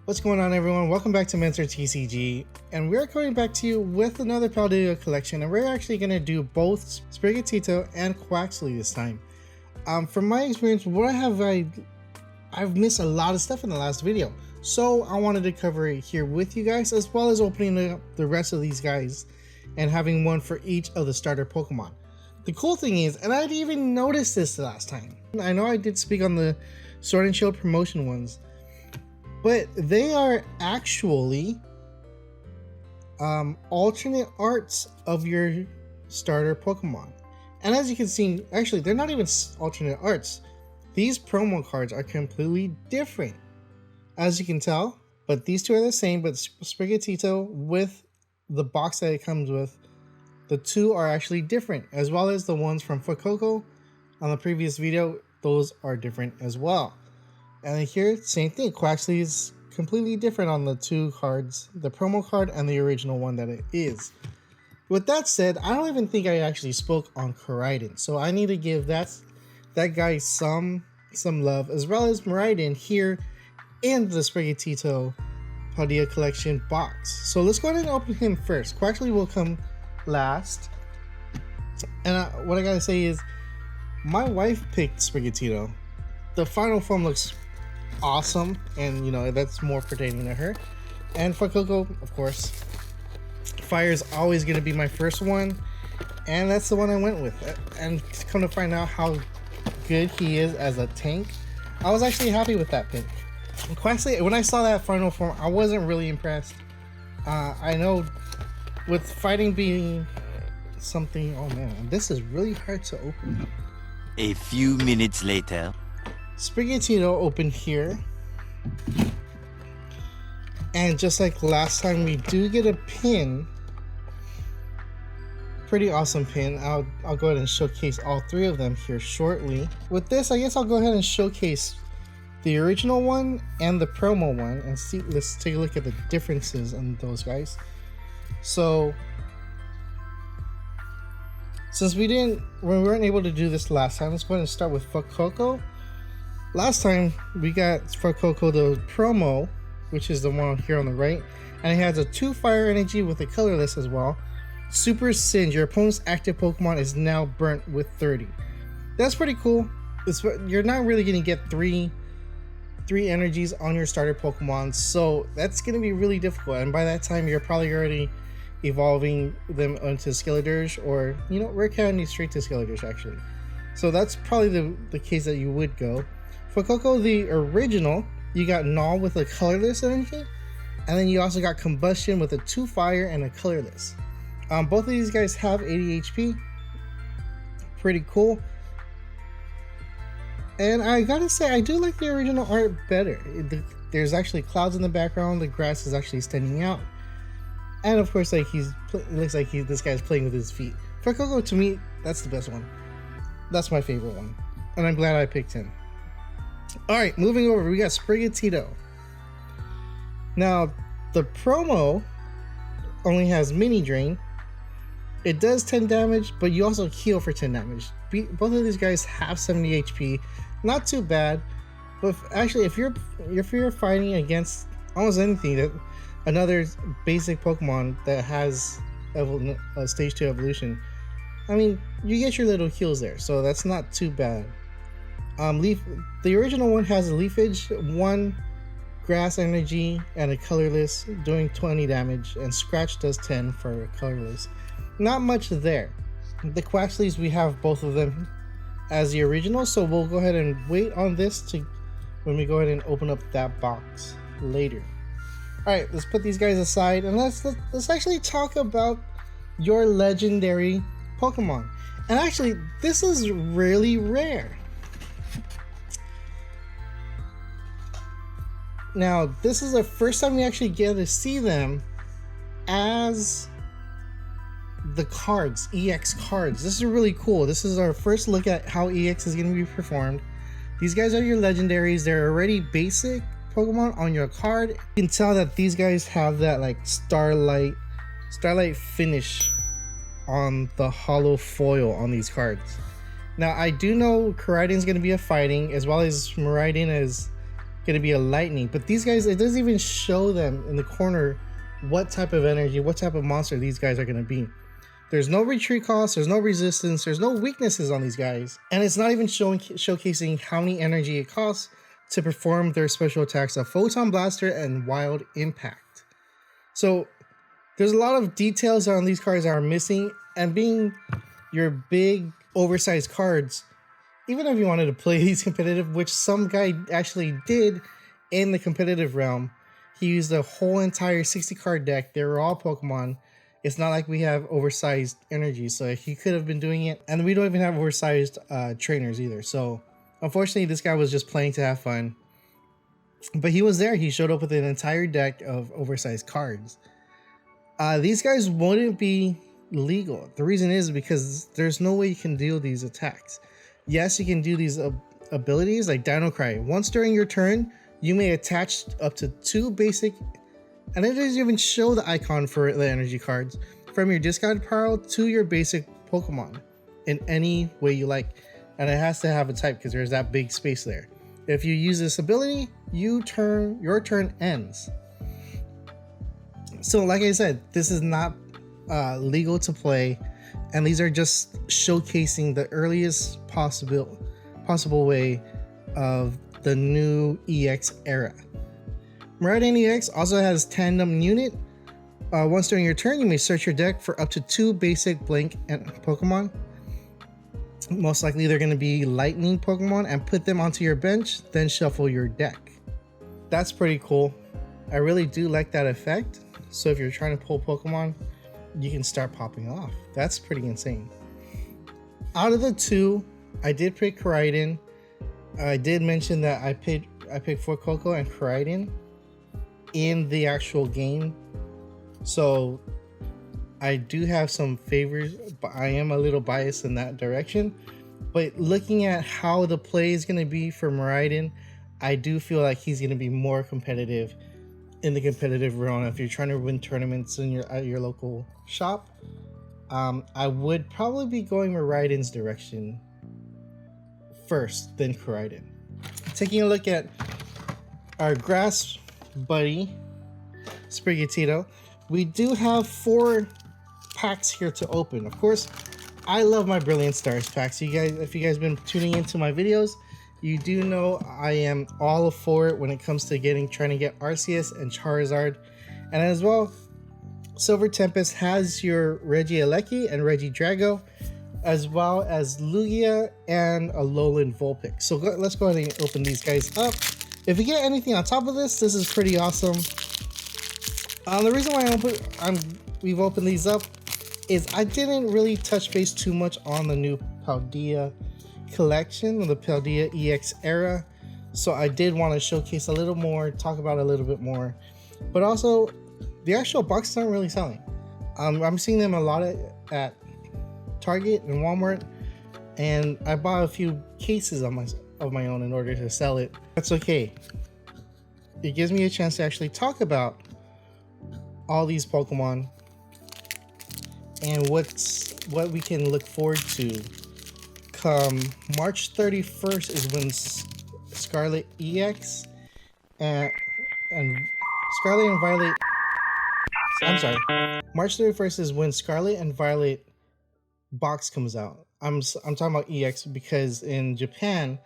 What's going on, everyone? Welcome back to Mentor TCG, and we're coming back to you with another Paldea collection, and we're actually going to do both Sprigatito and Quaxly this time. From my experience, I've missed a lot of stuff in the last video, so I wanted to cover it here with you guys, as well as opening up the rest of these guys and having one for each of the starter Pokemon. The cool thing is, and I didn't even notice this the last time, I know I did speak on the Sword and Shield promotion ones, but they are actually alternate arts of your starter Pokemon. And as you can see, actually, they're not even alternate arts. These promo cards are completely different, as you can tell. But these two are the same, but Sprigatito, with the box that it comes with, the two are actually different, as well as the ones from Fuecoco on the previous video. Those are different as well. And here, same thing. Quaxly is completely different on the two cards, the promo card and the original one that it is. With that said, I don't even think I actually spoke on Koraidon, so I need to give that guy some love, as well as Koraidon here in the Sprigatito Paldea collection box. So let's go ahead and open him first. Quaxly will come last. And what I gotta say is, my wife picked Sprigatito. The final form looks awesome, and you know, that's more pertaining to her. And Fuecoco, of course, fire is always going to be my first one, and that's the one I went with. And come to find out how good he is as a tank, I was actually happy with that pick. Quaxly, when I saw that final form, I wasn't really impressed. I know with fighting being something, oh man, this is really hard to open. A few minutes later, Sprigatito opened here, and just like last time, we do get a pin. Pretty awesome pin. I'll go ahead and showcase all three of them here shortly. With this, I guess I'll go ahead and showcase the original one and the promo one, and see. Let's take a look at the differences in those guys. So, since we weren't able to do this last time, let's go ahead and start with Fuecoco. Last time we got Fuecoco the promo, which is the one here on the right, and it has a 2 fire energy with a colorless as well. Super Singe, your opponent's active Pokemon is now burnt with 30. That's pretty cool. You're not really going to get three energies on your starter Pokemon, so that's going to be really difficult. And by that time, you're probably already evolving them into Skeledirge, or you know, Rare Candy straight to Skeledirge actually. So that's probably the case that you would go. Fuecoco the original, you got Null with a colorless energy, and then you also got Combustion with a 2 fire and a colorless. Both of these guys have 80 HP. Pretty cool. And I gotta say, I do like the original art better. There's actually clouds in the background. The grass is actually standing out, and of course, like it looks like this guy's playing with his feet. Fuecoco, to me, that's the best one. That's my favorite one, and I'm glad I picked him. Alright, moving over, we got Sprigatito. Now, the promo only has mini drain. It does 10 damage, but you also heal for 10 damage. Both of these guys have 70 HP. Not too bad, but actually, if you're fighting against almost anything, that another basic Pokemon that has a stage 2 evolution, I mean, you get your little heals there, so that's not too bad. The original one has a Leafage, 1 grass energy, and a colorless, doing 20 damage, and Scratch does 10 for a colorless. Not much there. The Quaxlys, we have both of them as the original, so we'll go ahead and wait on this to when we go ahead and open up that box later. Alright, let's put these guys aside, and let's actually talk about your legendary Pokemon. And actually, this is really rare. Now, this is the first time we actually get to see them as the cards, EX cards. This is really cool. This is our first look at how EX is going to be performed. These guys are your legendaries. They're already basic Pokemon on your card. You can tell that these guys have that like starlight finish on the hollow foil on these cards. Now, I do know Koraidon is going to be a fighting, as well as Koraidon is gonna be a lightning. But these guys, it doesn't even show them in the corner what type of energy, what type of monster these guys are gonna be. There's no retreat cost, there's no resistance, there's no weaknesses on these guys, and it's not even showcasing how many energy it costs to perform their special attacks of Photon Blaster and Wild Impact. So there's a lot of details on these cards that are missing, and being your big oversized cards, even if you wanted to play these competitive, which some guy actually did in the competitive realm, he used a whole entire 60 card deck. They were all Pokemon. It's not like we have oversized energy, so he could have been doing it. And we don't even have oversized trainers either. So unfortunately, this guy was just playing to have fun. But he was there. He showed up with an entire deck of oversized cards. These guys wouldn't be legal. The reason is because there's no way you can deal these attacks. Yes, you can do these abilities like Dino Cry. Once during your turn, you may attach up to 2 basic, and it doesn't even show the icon for the energy cards, from your discard pile to your basic Pokemon in any way you like. And it has to have a type because there's that big space there. If you use this ability, your turn ends. So like I said, this is not legal to play, and these are just showcasing the earliest possible way of the new EX era. Miraidon EX also has Tandem Unit. Once during your turn, you may search your deck for up to 2 basic blank Pokemon. Most likely they're going to be lightning Pokemon, and put them onto your bench, then shuffle your deck. That's pretty cool. I really do like that effect. So if you're trying to pull Pokemon, you can start popping off. That's pretty insane. Out of the 2, I did pick Koraidon. I did mention that I picked Fuecoco and Koraidon in the actual game. So I do have some favors, but I am a little biased in that direction. But looking at how the play is going to be for Miraidon, I do feel like he's going to be more competitive in the competitive realm. If you're trying to win tournaments in your local shop, I would probably be going Miraidon's direction first, then Koraidon. Taking a look at our grass buddy Sprigatito, we do have 4 packs here to open. Of course, I love my Brilliant Stars packs. You guys, if you guys been tuning into my videos, you do know I am all for it when it comes to trying to get Arceus and Charizard. And as well, Silver Tempest has your Regieleki and Regidrago, as well as Lugia and a Alolan Vulpix. So let's go ahead and open these guys up. If you get anything on top of this is pretty awesome. The reason why we've opened these up is I didn't really touch base too much on the new Paldea collection, or the Paldea EX era. So I did want to showcase a little more, talk about it a little bit more. But also, the actual boxes aren't really selling. I'm seeing them a lot at Target and Walmart, and I bought a few cases of my own in order to sell it. That's okay. It gives me a chance to actually talk about all these Pokemon and what we can look forward to. Come March 31st is when Scarlet EX and Scarlet and Violet. I'm sorry. March 31st is when Scarlet and Violet box comes out. I'm talking about EX because in Japan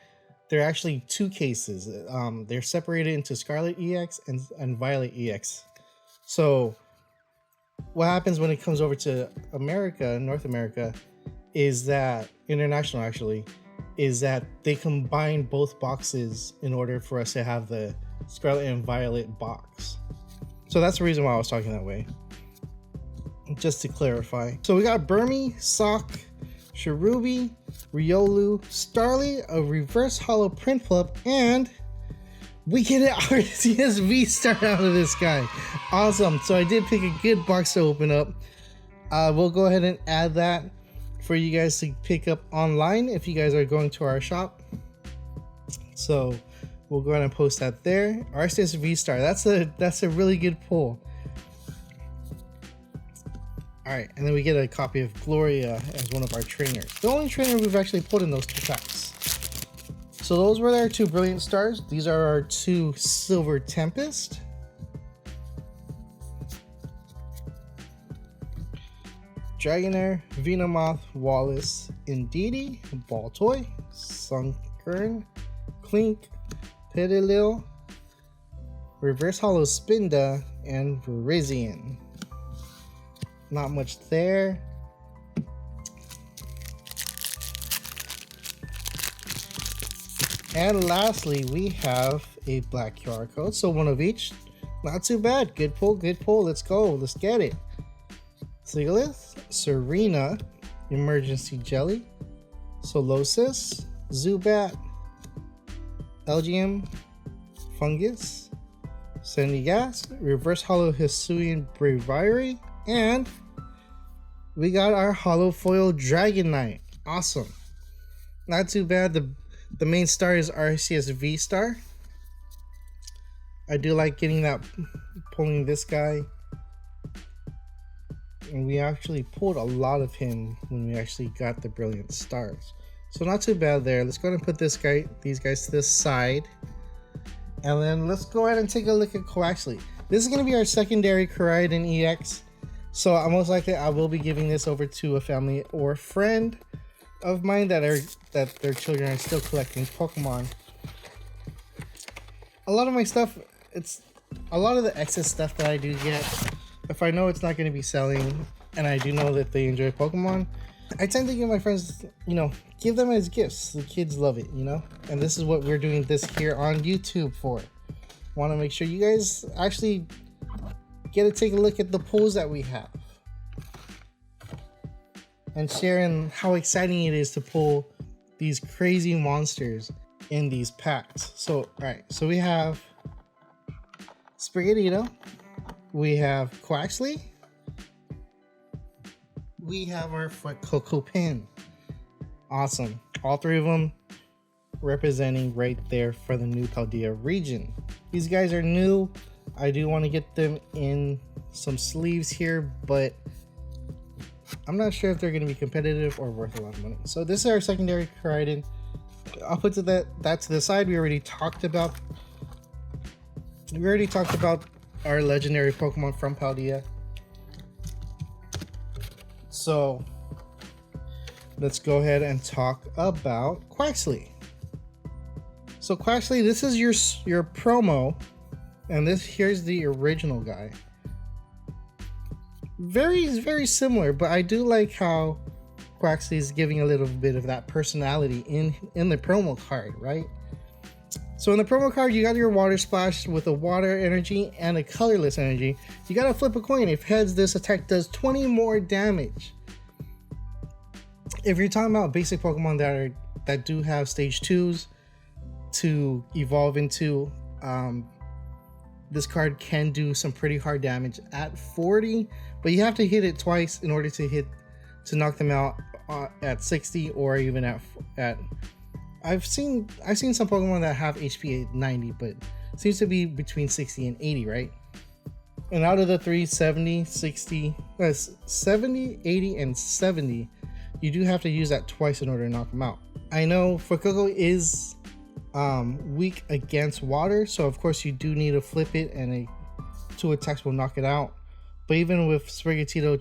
there are actually 2 cases. They're separated into Scarlet EX and Violet EX. So what happens when it comes over to America, North America, is that international actually, is that they combine both boxes in order for us to have the Scarlet and Violet box. So that's the reason why I was talking that way. Just to clarify. So we got Burmy, Sock, Cherubi, Riolu, Starly, a reverse hollow Prinplup, and we get an Arceus V-Star out of this guy. Awesome. So I did pick a good box to open up. We'll go ahead and add that for you guys to pick up online if you guys are going to our shop. So we'll go ahead and post that there. Arceus V-Star. That's a really good pull. Alright, and then we get a copy of Gloria as one of our trainers. The only trainer we've actually pulled in those 2 packs. So those were our 2 Brilliant Stars. These are our 2 Silver Tempest. Dragonair, Venomoth, Wallace, Indeedee, Baltoy, Sunkern, Clink, Petilil, Reverse Hollow Spinda, and Virizion. Not much there. And lastly, we have a black QR code. So 1 of each. Not too bad. Good pull, good pull. Let's go. Let's get it. Sigalith, Serena, Emergency Jelly, Solosis, Zubat, Elgium, Fungus, Sendigas, Reverse Hollow Hisuian Braviary, and we got our Hollow Foil Dragonite. Awesome. Not too bad. The main star is Arceus V-Star. I do like getting that, pulling this guy. And we actually pulled a lot of him when we actually got the Brilliant Stars. So not too bad there. Let's go ahead and put these guys to this side. And then let's go ahead and take a look at Quaxly. This is going to be our secondary Koraidon EX. So most likely I will be giving this over to a family or friend of mine that their children are still collecting Pokemon. A lot of my stuff, it's a lot of the excess stuff that I do get. If I know it's not going to be selling and I do know that they enjoy Pokemon, I tend to give my friends, give them as gifts. The kids love it, and this is what we're doing this here on YouTube for. Want to make sure you guys actually get to take a look at the pulls that we have and sharing how exciting it is to pull these crazy monsters in these packs. So, all right, so we have Sprigatito. We have Quaxly. We have our Fuecoco pin. Awesome. All 3 of them representing right there for the new Paldea region. These guys are new. I do want to get them in some sleeves here, but I'm not sure if they're going to be competitive or worth a lot of money. So this is our secondary Koraidon. I'll put that to the side. We already talked about our legendary Pokemon from Paldea. So let's go ahead and talk about Quaxly. So Quaxly, this is your promo, and here's the original guy. Very similar, but I do like how Quaxly is giving a little bit of that personality in the promo card, right? So in the promo card, you got your Water Splash with a water energy and a colorless energy. You gotta flip a coin. If heads, this attack does 20 more damage. If you're talking about basic Pokemon that do have stage 2s to evolve into, this card can do some pretty hard damage at 40, but you have to hit it twice in order to knock them out at 60 or even at I've seen some Pokemon that have HP at 90, but it seems to be between 60 and 80, right? And out of the 3, 70, 60, 70, 80, and 70, you do have to use that twice in order to knock them out. I know Fuecoco is weak against water, so of course you do need to flip it, and 2 attacks will knock it out. But even with Sprigatito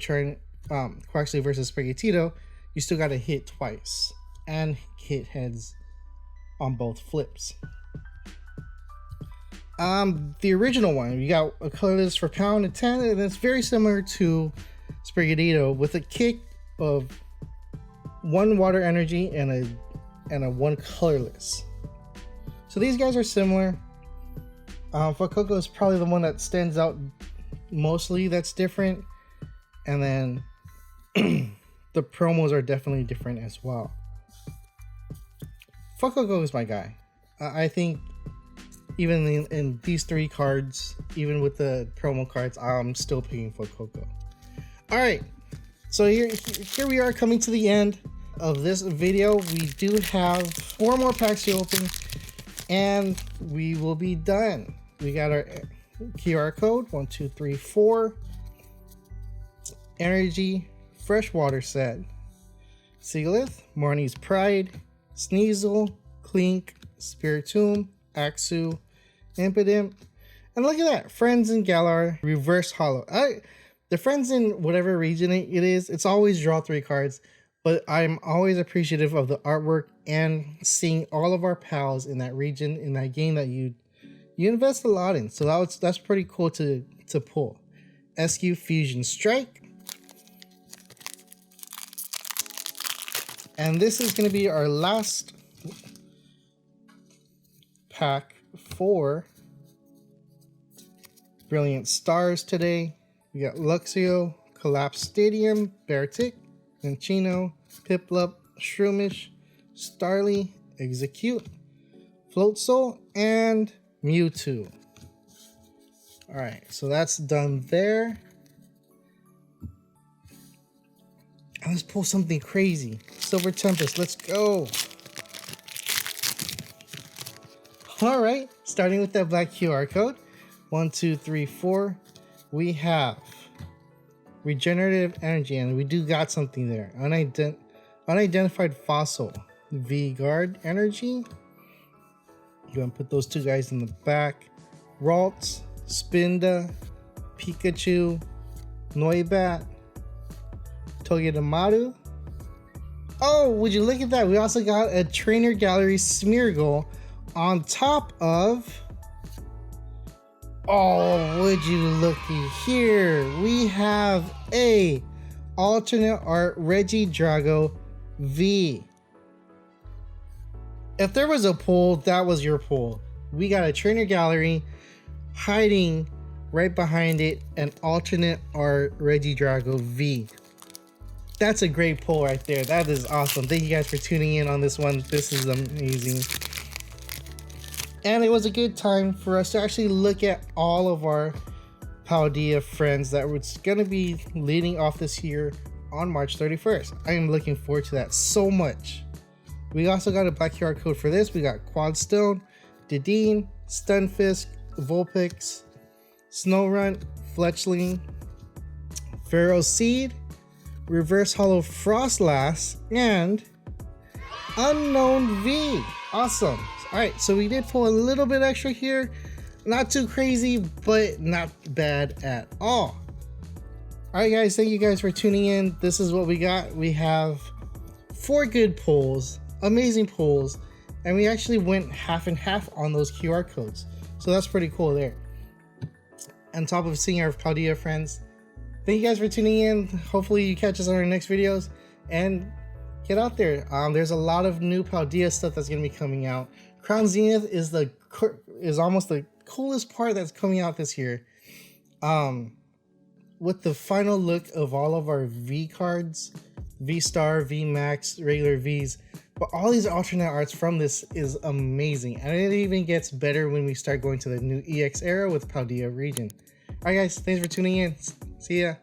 Quaxly versus Sprigatito, you still got to hit twice and hit heads on both flips. The original one, you got a colorless for pound and 10, and it's very similar to Sprigatito with a kick of 1 water energy and a 1 colorless. So these guys are similar. Fuecoco is probably the one that stands out mostly that's different, and then the promos are definitely different as well. Fuecoco is my guy. I think even in these 3 cards, even with the promo cards, I'm still picking Fuecoco. Alright, so here we are coming to the end of this video. We do have 4 more packs to open, and we will be done. We got our QR code, 1, 2, 3, 4. Energy, Freshwater set. Sigalith, Marnie's Pride, Sneasel, Clink, Spiritomb, Axew, Impidimp, and look at that, Friends in Galar reverse holo. The Friends in whatever region it is, it's always draw 3 cards, but I'm always appreciative of the artwork and seeing all of our pals in that region, in that game that you invest a lot in. So that's pretty cool to pull. SQ Fusion Strike. And this is going to be our last pack for Brilliant Stars today. We got Luxio, Collapse Stadium, Beartic, Minccino, Piplup, Shroomish, Starly, Execute, Floatzel, and Mewtwo. Alright, so that's done there. And let's pull something crazy. Silver Tempest, let's go. Alright, starting with that black QR code. 1, 2, 3, 4. We have Regenerative Energy, and we do got something there. Unidentified Fossil. V-Guard Energy. You're going to put those 2 guys in the back. Ralts, Spinda, Pikachu, Noibat, Togedemaru. Oh, would you look at that? We also got a Trainer Gallery Smeargle on top of... Oh, would you looky here? We have a alternate art Regidrago V. If there was a pull, that was your pull. We got a Trainer Gallery hiding right behind it, an alternate art Regidrago V. That's a great pull right there. That is awesome. Thank you guys for tuning in on this one. This is amazing. And it was a good time for us to actually look at all of our Paldea friends that was going to be leading off this year on March 31st. I am looking forward to that so much. We also got a black QR code for this. We got Quadstone, Dedenne, Stunfisk, Vulpix, Snorunt, Fletchling, Pharaoh Seed, Reverse Holo Frostlass, and Unknown V. Awesome. Alright, so we did pull a little bit extra here. Not too crazy, but not bad at all. Alright guys, thank you guys for tuning in. This is what we got. We have 4 good pulls, amazing pulls, and we actually went half and half on those QR codes. So that's pretty cool there. On top of seeing our Paldea friends, thank you guys for tuning in. Hopefully you catch us on our next videos and get out there. There's a lot of new Paldea stuff that's going to be coming out. Crown Zenith is almost the coolest part that's coming out this year. With the final look of all of our V cards, V Star, V Max, regular Vs, but all these alternate arts from this is amazing, and it even gets better when we start going to the new EX era with Paldea region. Alright guys, thanks for tuning in. See ya.